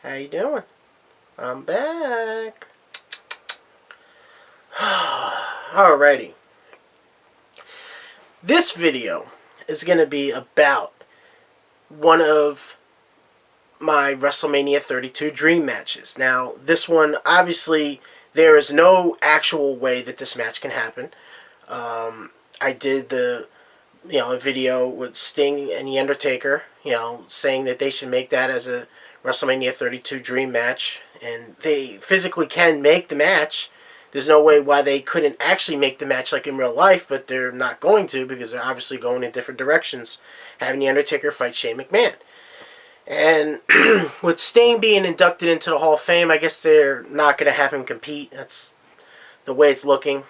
How you doing? I'm back. Alrighty. This video is going to be about one of my WrestleMania 32 dream matches. Now, this one, obviously, there is no actual way that this match can happen. I did a video with Sting and The Undertaker, saying that they should make that as a WrestleMania 32 dream match, and they physically can make the match. There's no way why they couldn't actually make the match like in real life, but they're not going to because they're obviously going in different directions, having The Undertaker fight Shane McMahon. And with Sting being inducted into the Hall of Fame, I guess they're not going to have him compete. That's the way it's looking.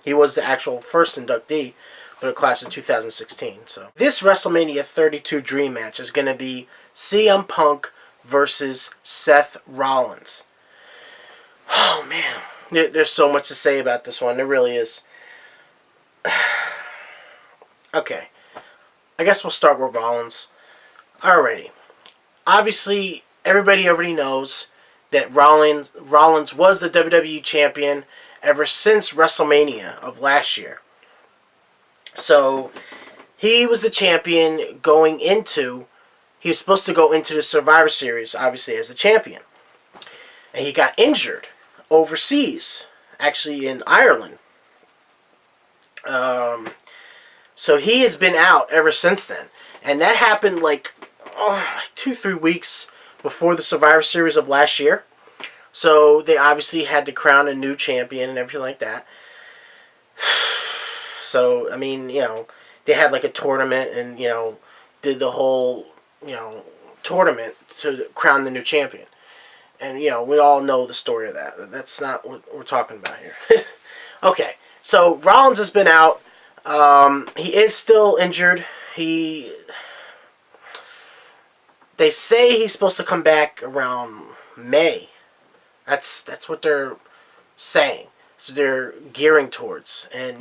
He was the actual first inductee for the class of 2016. So this WrestleMania 32 dream match is going to be CM Punk versus Seth Rollins. Oh, man. There's so much to say about this one. There really is. Okay. I guess we'll start with Rollins. Alrighty. Obviously, everybody already knows that Rollins was the WWE Champion ever since WrestleMania of last year. So, he was the champion going into... He was supposed to go into the Survivor Series, obviously, as the champion. And he got injured overseas, actually in Ireland. So he has been out ever since then. And that happened like 2-3 weeks before the Survivor Series of last year. So they obviously had to crown a new champion and everything like that. So, I mean, they had like a tournament and, did the whole, tournament to crown the new champion. And, we all know the story of that. That's not what we're talking about here. Okay, so Rollins has been out. He is still injured. They say he's supposed to come back around May. That's what they're saying. So they're gearing towards. And,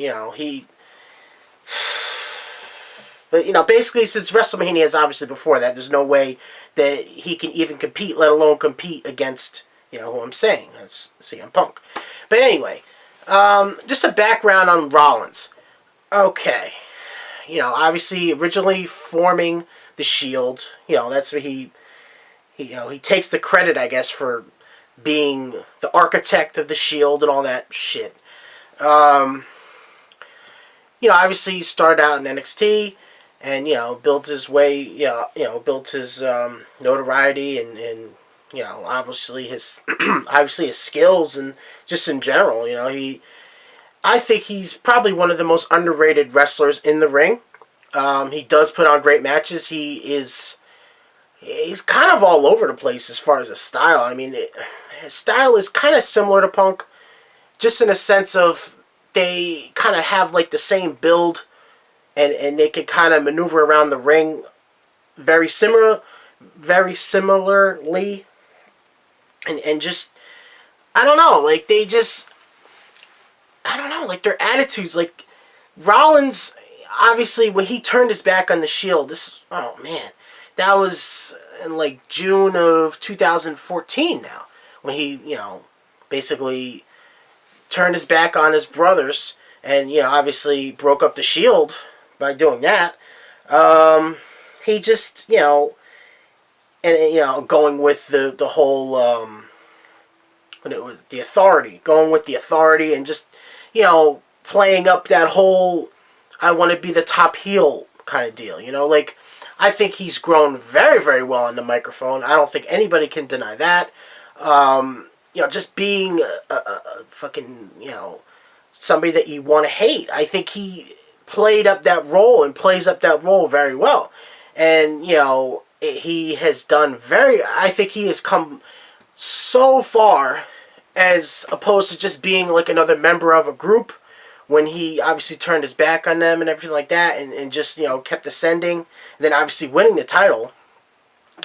But, basically, since WrestleMania is obviously before that, there's no way that he can even compete, let alone compete against, who I'm saying. That's CM Punk. But anyway, just a background on Rollins. Okay. Obviously, originally forming the Shield, that's where he takes the credit, I guess, for being the architect of the Shield and all that shit. Obviously, he started out in NXT. And, built his way, built his notoriety and obviously his skills and just in general, I think he's probably one of the most underrated wrestlers in the ring. He does put on great matches. He's kind of all over the place as far as his style. I mean, his style is kind of similar to Punk, just in a sense of they kind of have like the same build. And they can kind of maneuver around the ring very similarly. And just, I don't know, like like their attitudes, like Rollins, obviously when he turned his back on the Shield, that was in like June of 2014 now, when he, basically turned his back on his brothers and, obviously broke up the Shield. By doing that, he just, going with the whole, when it was the authority, going with the authority and just, playing up that whole, I want to be the top heel kind of deal, like, I think he's grown very, very well on the microphone. I don't think anybody can deny that. Just being a fucking, somebody that you want to hate. I think he played up that role and plays up that role very well. And, he has done I think he has come so far as opposed to just being like another member of a group when he obviously turned his back on them and everything like that and just, kept ascending. And then obviously winning the title.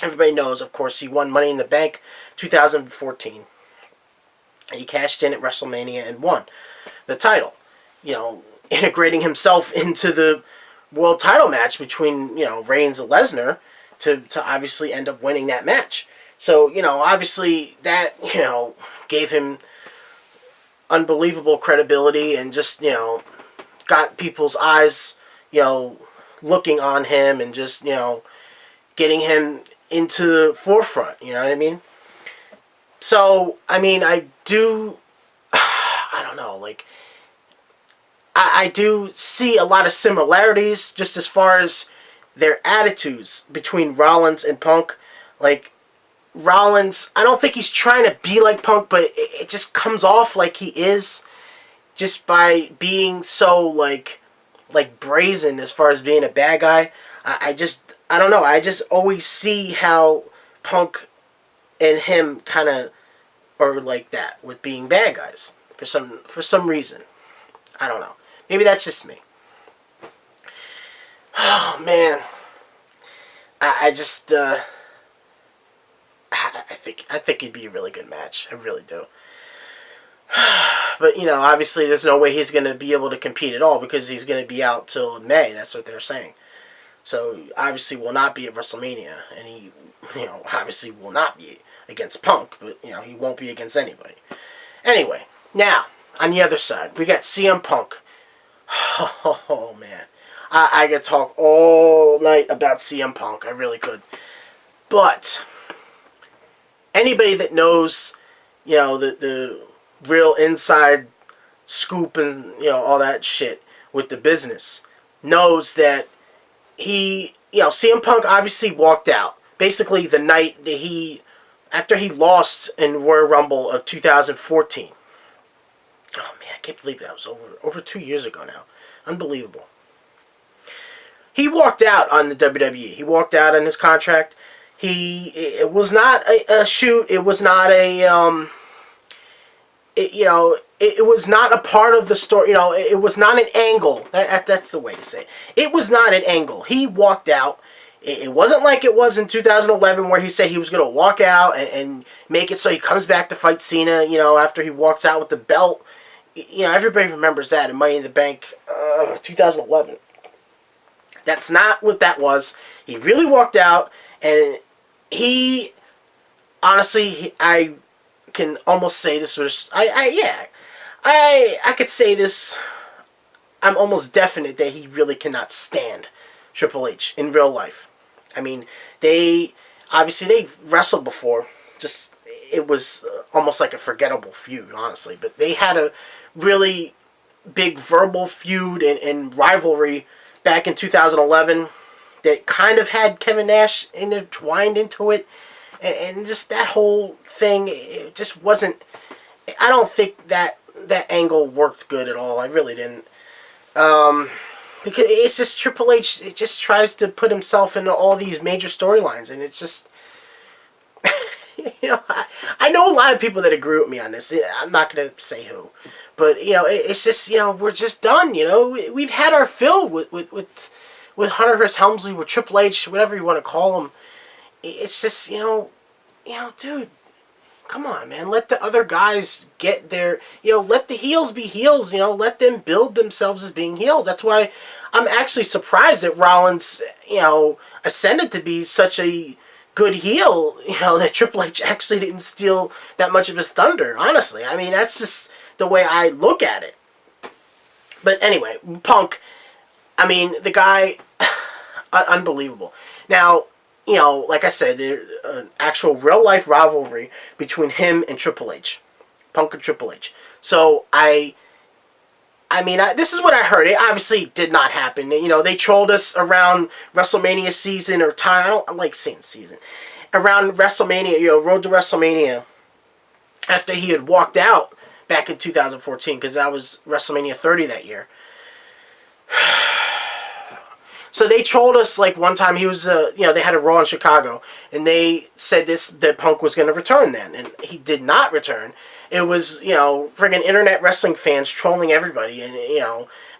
Everybody knows, of course, he won Money in the Bank 2014. And he cashed in at WrestleMania and won the title. Integrating himself into the world title match between, Reigns and Lesnar to obviously end up winning that match. So, obviously that, gave him unbelievable credibility and just, got people's eyes, looking on him and just, getting him into the forefront, you know what I mean? So, I mean, I do, I don't know, like, I do see a lot of similarities just as far as their attitudes between Rollins and Punk. Like, Rollins, I don't think he's trying to be like Punk, but it just comes off like he is just by being so, like brazen as far as being a bad guy. I don't know. I just always see how Punk and him kind of are like that with being bad guys for some reason. I don't know. Maybe that's just me. Oh man, I just I think it'd be a really good match. I really do. But obviously, there's no way he's going to be able to compete at all because he's going to be out till May. That's what they're saying. So obviously, will not be at WrestleMania, and he, obviously will not be against Punk. But he won't be against anybody. Anyway, now on the other side, we got CM Punk. Oh man, I could talk all night about CM Punk. I really could. But anybody that knows, the real inside scoop and all that shit with the business knows that he, CM Punk obviously walked out basically the night that after he lost in Royal Rumble of 2014. Oh man, I can't believe that was over 2 years ago now. Unbelievable. He walked out on the WWE. He walked out on his contract. It was not a shoot. It was not a it was not a part of the story. It was not an angle. That's the way to say it. It was not an angle. He walked out. It wasn't like it was in 2011 where he said he was going to walk out and make it so he comes back to fight Cena, after he walks out with the belt. Everybody remembers that in Money in the Bank 2011. That's not what that was. He really walked out, and he, honestly, I can almost say this was, I could say this, I'm almost definite that he really cannot stand Triple H in real life. I mean, they've wrestled before, just, it was almost like a forgettable feud, honestly, but they had a really big verbal feud and rivalry back in 2011 that kind of had Kevin Nash intertwined into it, and just that whole thing, it just wasn't, I don't think that angle worked good at all. I really didn't. Because it's just Triple H, it just tries to put himself into all these major storylines, and it's just, I know a lot of people that agree with me on this. I'm not going to say who. But, it's just, we're just done, We've had our fill with Hunter Hearst Helmsley, with Triple H, whatever you want to call him. It's just, dude, come on, man. Let the other guys get their, let the heels be heels, let them build themselves as being heels. That's why I'm actually surprised that Rollins, ascended to be such a good heel, that Triple H actually didn't steal that much of his thunder, honestly. I mean, that's just the way I look at it. But anyway, Punk, I mean, the guy, unbelievable. Now, like I said, there's an actual real-life rivalry between him and Triple H. Punk and Triple H. So, this is what I heard. It obviously did not happen. They trolled us around WrestleMania season or time. I like saying season. Around WrestleMania, Road to WrestleMania, after he had walked out back in 2014, because that was WrestleMania 30 that year. So they trolled us like one time. He was, they had a Raw in Chicago, and they said that Punk was going to return then, and he did not return. It was, friggin' internet wrestling fans trolling everybody, and,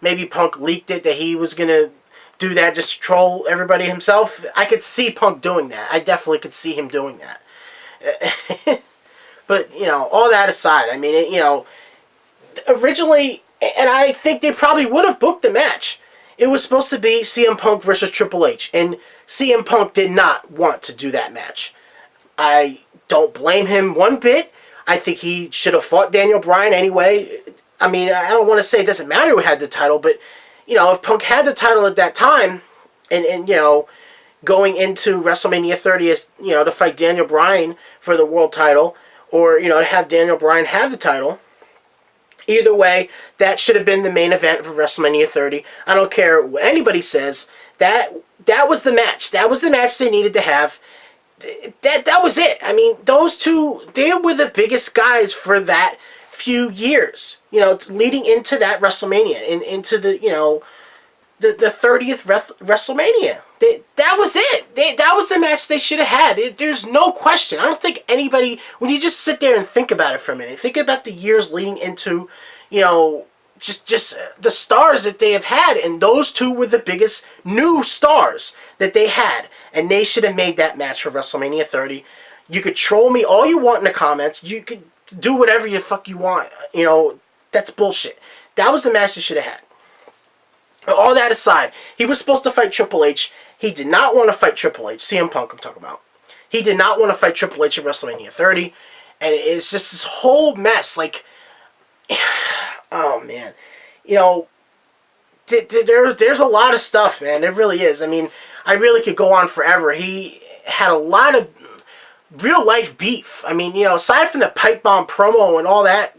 maybe Punk leaked it that he was going to do that just to troll everybody himself. I could see Punk doing that. I definitely could see him doing that. But, all that aside, I mean, originally, and I think they probably would have booked the match. It was supposed to be CM Punk versus Triple H, and CM Punk did not want to do that match. I don't blame him one bit. I think he should have fought Daniel Bryan anyway. I mean, I don't want to say it doesn't matter who had the title, but, you know, if Punk had the title at that time, and you know, going into WrestleMania 30 as, you know, to fight Daniel Bryan for the world title, or, you know, to have Daniel Bryan have the title, either way, that should have been the main event for WrestleMania 30. I don't care what anybody says. That was the match. That was the match they needed to have. That was it. I mean, those two, they were the biggest guys for that few years. You know, leading into that WrestleMania, into the, you know, the 30th WrestleMania. That was it. That was the match they should have had. There's no question. I don't think anybody, when you just sit there and think about it for a minute, think about the years leading into, you know, just the stars that they have had, and those two were the biggest new stars that they had, and they should have made that match for WrestleMania 30. You could troll me all you want in the comments. You could do whatever the fuck you want. You know, that's bullshit. That was the match they should have had. All that aside, he was supposed to fight Triple H. He did not want to fight Triple H. CM Punk, I'm talking about. He did not want to fight Triple H at WrestleMania 30. And it's just this whole mess. Like, oh, man. You know, there's a lot of stuff, man. There really is. I mean, I really could go on forever. He had a lot of real-life beef. I mean, you know, aside from the pipe bomb promo and all that,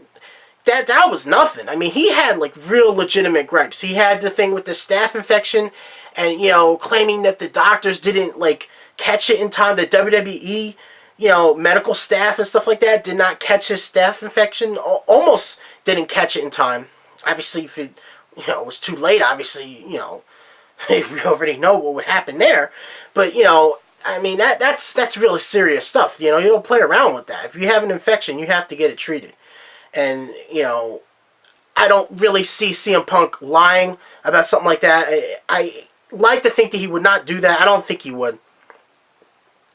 that was nothing. I mean, he had, like, real legitimate gripes. He had the thing with the staph infection and, you know, claiming that the doctors didn't, like, catch it in time. The WWE, you know, medical staff and stuff like that did not catch his staph infection. Almost didn't catch it in time. Obviously, if it, you know, was too late, obviously, you know, we already know what would happen there. But, you know, I mean, that's really serious stuff. You know, you don't play around with that. If you have an infection, you have to get it treated. And, you know, I don't really see CM Punk lying about something like that. I like to think that he would not do that. I don't think he would.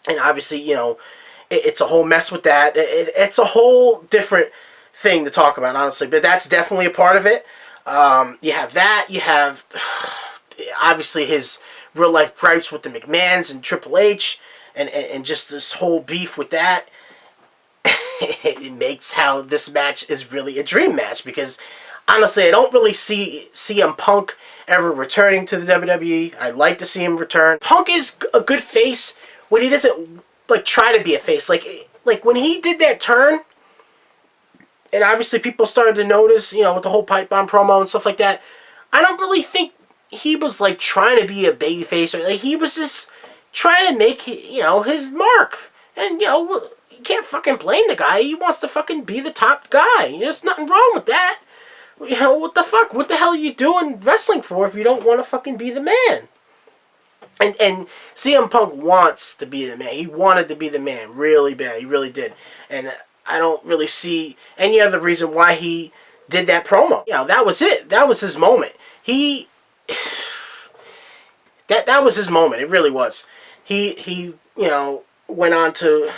And obviously, you know, it's a whole mess with that. It's a whole different thing to talk about, honestly. But that's definitely a part of it. You have that. You have, obviously, his real-life gripes with the McMahons and Triple H. And just this whole beef with that. It makes how this match is really a dream match, because honestly, I don't really see CM Punk ever returning to the WWE. I'd like to see him return. Punk is a good face when he doesn't, like, try to be a face. Like when he did that turn, and obviously people started to notice, you know, with the whole pipe bomb promo and stuff like that, I don't really think he was, like, trying to be a baby face. Or, like, he was just trying to make, you know, his mark. And, you know, you can't fucking blame the guy. He wants to fucking be the top guy. There's nothing wrong with that. You know, what the fuck? What the hell are you doing wrestling for if you don't want to fucking be the man? And CM Punk wants to be the man. He wanted to be the man really bad. He really did. And I don't really see any other reason why he did that promo. You know, that was it. That was his moment. That was his moment. It really was. He you know, went on to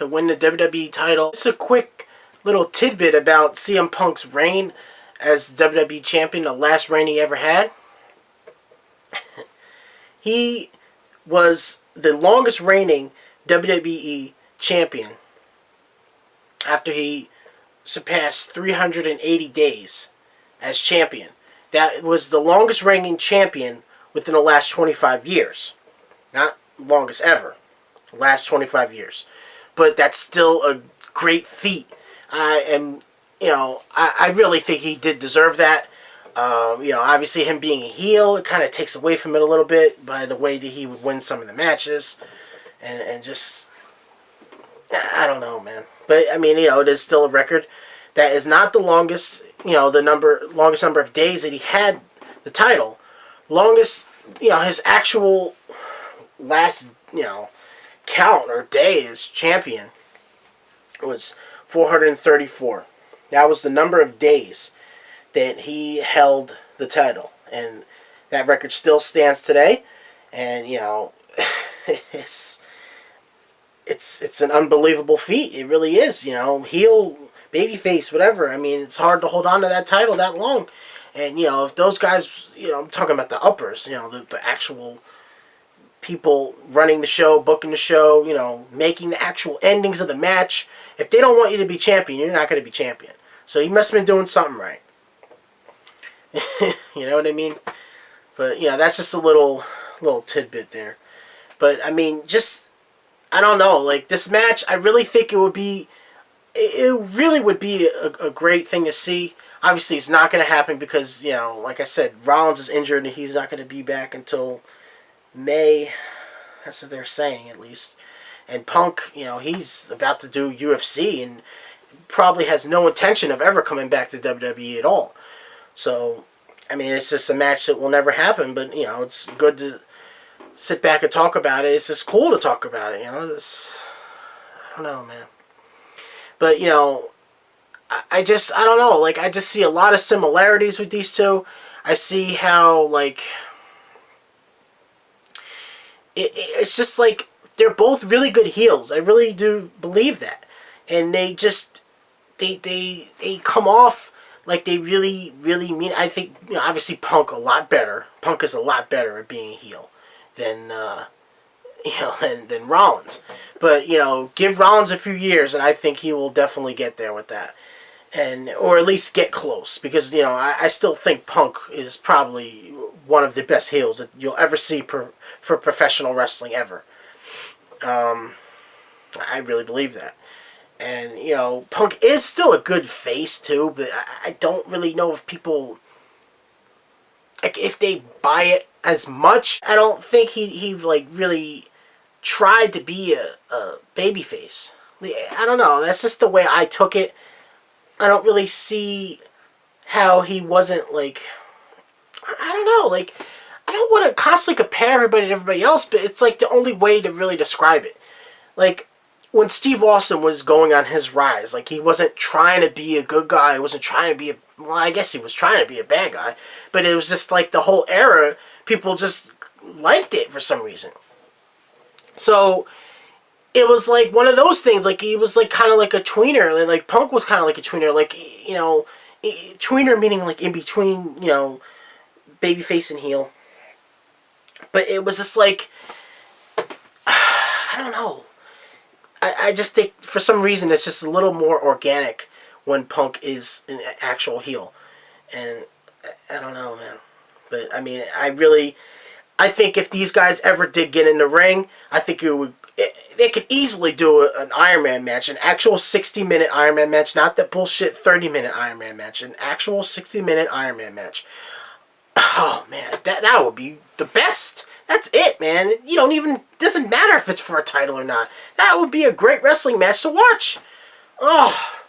win the WWE title. Just a quick little tidbit about CM Punk's reign as WWE champion, the last reign he ever had. He was the longest reigning WWE champion after he surpassed 380 days as champion. That was the longest reigning champion within the last 25 years. Not longest ever. Last 25 years. But that's still a great feat. And, you know, I really think he did deserve that. You know, obviously him being a heel, it kind of takes away from it a little bit by the way that he would win some of the matches. And just, I don't know, man. But, I mean, you know, it is still a record. That is not the longest, you know, longest number of days that he had the title. Longest, you know, his actual last, you know, count or day as champion was 434. That was the number of days that he held the title, and that record still stands today. And, you know, it's an unbelievable feat. It really is. You know, heel, babyface, whatever. I mean, it's hard to hold on to that title that long. And, you know, if those guys, you know, I'm talking about the uppers, you know, the actual people running the show, booking the show, you know, making the actual endings of the match. If they don't want you to be champion, you're not going to be champion. So he must have been doing something right. You know what I mean? But, you know, that's just a little tidbit there. But, I mean, just, I don't know. Like, this match, I really think it would be, it really would be a great thing to see. Obviously, it's not going to happen because, you know, like I said, Rollins is injured and he's not going to be back until May. That's what they're saying, at least. And Punk, you know, he's about to do UFC and probably has no intention of ever coming back to WWE at all. So, I mean, it's just a match that will never happen, but, you know, it's good to sit back and talk about it. It's just cool to talk about it, you know. I don't know, man. But, you know, I don't know. Like, I just see a lot of similarities with these two. I see how, like, it's just like they're both really good heels. I really do believe that. And they just, they come off like they really, really mean. I think, you know, obviously Punk a lot better. Punk is a lot better at being a heel than, you know, than Rollins. But, you know, give Rollins a few years and I think he will definitely get there with that. And, or at least get close. Because, you know, I still think Punk is probably one of the best heels that you'll ever see for professional wrestling ever. I really believe that. And, you know, Punk is still a good face, too. But I don't really know if people, like, if they buy it as much. I don't think he like, really tried to be a babyface. I don't know. That's just the way I took it. I don't really see how he wasn't, like, I don't know, like, I don't want to constantly compare everybody to everybody else, but it's, like, the only way to really describe it. Like, when Steve Austin was going on his rise, like, he wasn't trying to be a good guy, he wasn't trying to be well, I guess he was trying to be a bad guy, but it was just, like, the whole era, people just liked it for some reason. So, it was like one of those things, like he was like kind of like a tweener, like Punk was kind of like a tweener, like, you know, tweener meaning like in between, you know, babyface and heel. But it was just like, I don't know. I just think for some reason it's just a little more organic when Punk is an actual heel. And I don't know, man. But I mean, I think if these guys ever did get in the ring, I think they could easily do an Iron Man match, an actual 60-minute Iron Man match, not that bullshit 30-minute Iron Man match, an actual 60-minute Iron Man match. Oh, man, that would be the best. That's it, man. You don't even, doesn't matter if it's for a title or not. That would be a great wrestling match to watch. Oh,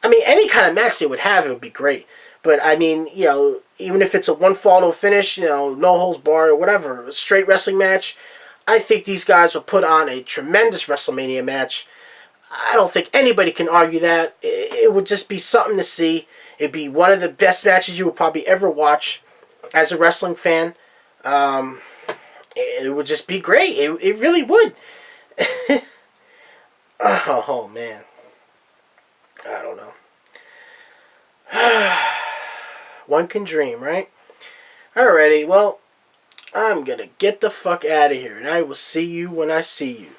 I mean, any kind of match they would have, it would be great. But, I mean, you know, even if it's a one fall to a finish, you know, no holds barred or whatever, a straight wrestling match, I think these guys will put on a tremendous WrestleMania match. I don't think anybody can argue that. It would just be something to see. It'd be one of the best matches you would probably ever watch as a wrestling fan. It would just be great. It really would. Oh, man. I don't know. One can dream, right? Alrighty, well, I'm gonna get the fuck out of here, and I will see you when I see you.